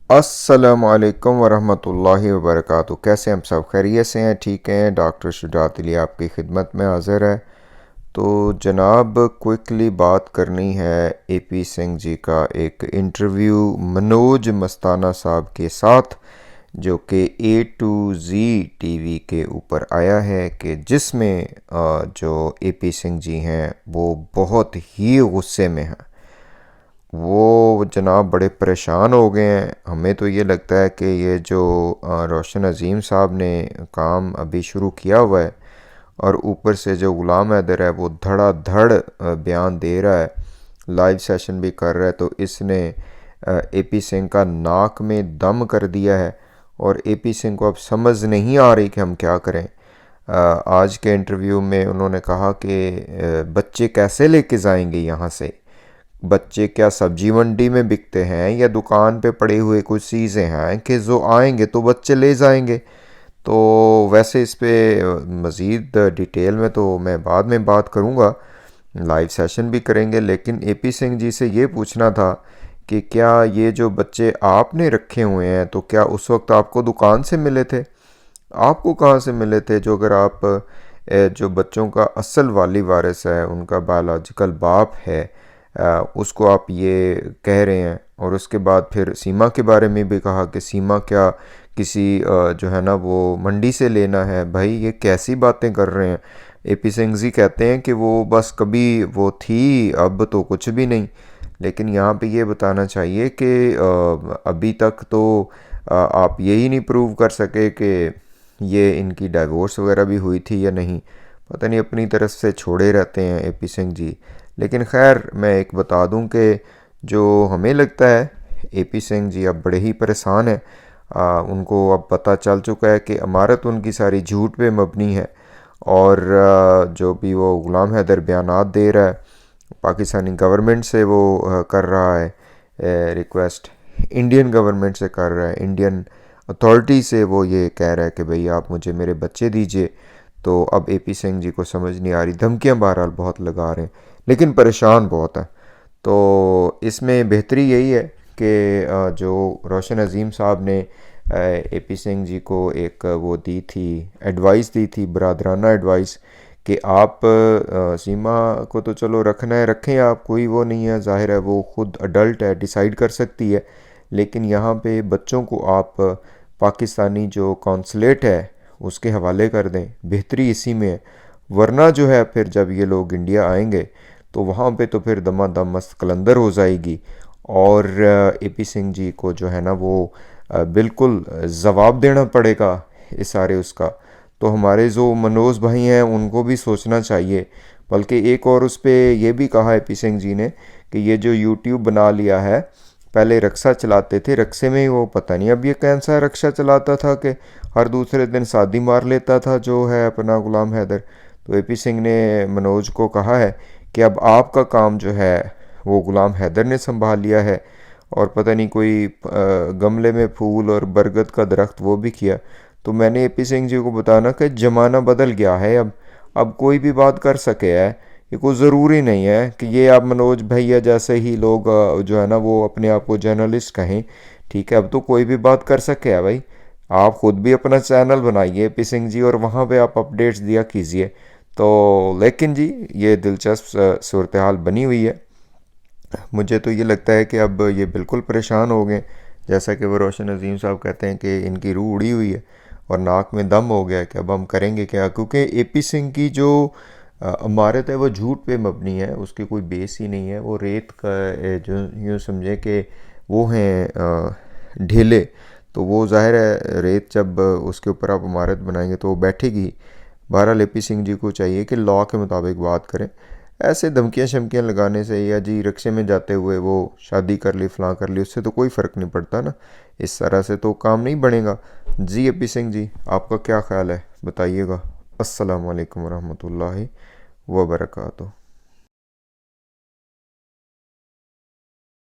अस्सलामुअलैकुम वरहमतुल्लाहि वबरकातुहू। कैसे हम सब खैरियत से हैं? ठीक हैं। डॉक्टर शुजात अली आपकी खिदमत में हाज़िर है। तो जनाब, क्विकली बात करनी है एपी सिंह जी का एक इंटरव्यू मनोज मस्ताना साहब के साथ, जो कि ए टू ज़ी टीवी के ऊपर आया है, कि जिसमें जो एपी सिंह जी हैं वो बहुत ही गुस्से में हैं। वो जनाब बड़े परेशान हो गए हैं। हमें तो ये लगता है कि ये जो रोशन अज़ीम साहब ने काम अभी शुरू किया हुआ है, और ऊपर से जो ग़ुलाम हैदर है वो धड़ाधड़ बयान दे रहा है, लाइव सेशन भी कर रहा है, तो इसने एपी सिंह का नाक में दम कर दिया है। और एपी सिंह को अब समझ नहीं आ रही कि हम क्या करें। आज के इंटरव्यू में उन्होंने कहा कि बच्चे कैसे लेके जाएंगे यहाँ से, बच्चे क्या सब्जी मंडी में बिकते हैं या दुकान पे पड़े हुए कुछ चीज़ें हैं कि जो आएंगे तो बच्चे ले जाएंगे। तो वैसे इस पे मज़ीद डिटेल में तो मैं बाद में बात करूँगा, लाइव सेशन भी करेंगे, लेकिन एपी सिंह जी से ये पूछना था कि क्या ये जो बच्चे आपने रखे हुए हैं, तो क्या उस वक्त आपको दुकान से मिले थे? आपको कहाँ से मिले थे? जो अगर आप जो बच्चों का असल वाली वारिस है, उनका बायोलॉजिकल बाप है, उसको आप ये कह रहे हैं। और उसके बाद फिर सीमा के बारे में भी कहा कि सीमा क्या किसी जो है ना वो मंडी से लेना है। भाई ये कैसी बातें कर रहे हैं? एपी सिंह जी कहते हैं कि वो बस कभी वो थी, अब तो कुछ भी नहीं। लेकिन यहाँ पे ये बताना चाहिए कि अभी तक तो आप यही नहीं प्रूव कर सके कि ये इनकी डाइवोर्स वगैरह भी हुई थी या नहीं। पता नहीं, अपनी तरफ से छोड़े रहते हैं एपी सिंह जी। लेकिन खैर, मैं एक बता दूं कि जो हमें लगता है एपी सिंह जी अब बड़े ही परेशान हैं। उनको अब पता चल चुका है कि अमारत उनकी सारी झूठ पे मबनी है। और जो भी वो ग़ुलाम हैदर बयानात दे रहा है, पाकिस्तानी गवर्नमेंट से वो कर रहा है रिक्वेस्ट, इंडियन गवर्नमेंट से कर रहा है, इंडियन अथॉरिटी से वो ये कह रहा है कि भाई आप मुझे मेरे बच्चे दीजिए। तो अब एपी सिंह जी को समझ नहीं आ रही, धमकियां बहरहाल बहुत लगा रहे हैं, लेकिन परेशान बहुत है। तो इसमें बेहतरी यही है कि जो रोशन अज़ीम साहब ने एपी सिंह जी को एक वो दी थी, एडवाइस दी थी, बरादराना एडवाइस, कि आप सीमा को तो चलो रखना है रखें, आप कोई वो नहीं है, ज़ाहिर है वो ख़ुद अडल्ट है, डिसाइड कर सकती है। लेकिन यहाँ पे बच्चों को आप पाकिस्तानी जो कौंसलेट है उसके हवाले कर दें, बेहतरी इसी में है। वरना जो है फिर जब ये लोग इंडिया आएंगे तो वहाँ पे तो फिर दमादम मस्त कलंदर हो जाएगी, और एपी सिंह जी को जो है ना वो बिल्कुल जवाब देना पड़ेगा इस सारे उसका। तो हमारे जो मनोज भाई हैं उनको भी सोचना चाहिए। बल्कि एक और उस पर यह भी कहा एपी सिंह जी ने कि ये जो यूट्यूब बना लिया है, पहले रक्शा चलाते थे, रक्शे में ही वो पता नहीं अब ये कौन सा रक्शा चलाता था कि हर दूसरे दिन शादी मार लेता था जो है अपना ग़ुलाम हैदर। तो एपी सिंह ने मनोज को कहा है कि अब आपका काम जो है वो ग़ुलाम हैदर ने संभाल लिया है, और पता नहीं कोई गमले में फूल और बरगद का दरख्त वो भी किया। तो मैंने एपी सिंह जी को बताना कि ज़माना बदल गया है, अब कोई भी बात कर सके है। ये कोई ज़रूरी नहीं है कि ये आप मनोज भैया जैसे ही लोग जो है ना वो अपने आप को जर्नलिस्ट कहें। ठीक है, अब तो कोई भी बात कर सके है भाई। आप ख़ुद भी अपना चैनल बनाइए एपी सिंह जी, और वहाँ पे आप अपडेट्स दिया कीजिए। तो लेकिन जी, ये दिलचस्प सूरत हाल बनी हुई है। मुझे तो ये लगता है कि अब ये बिल्कुल परेशान हो गए। जैसा कि वो रोशन अज़ीम साहब कहते हैं कि इनकी रूह उड़ी हुई है और नाक में दम हो गया है कि अब हम करेंगे क्या, क्योंकि एपी सिंह की जो इमारत है वो झूठ पे मबनी है, उसकी कोई बेस ही नहीं है। वो रेत का जो यूँ समझे कि वो हैं ढेले, तो वो ज़ाहिर है रेत जब उसके ऊपर आप इमारत बनाएंगे तो वो बैठेगी। बहरहाल एपी सिंह जी को चाहिए कि लॉ के मुताबिक बात करें। ऐसे धमकियाँ शमकियाँ लगाने से, या जी रिक्शे में जाते हुए वो शादी कर ली फ़लाँ कर ली, उससे तो कोई फ़र्क नहीं पड़ता ना। इस तरह से तो काम नहीं बनेगा। जी एपी सिंह जी, आपका क्या ख्याल है बताइएगा। अस्सलाम वालेकुम रहमतुल्लाहि व बरकातुहू।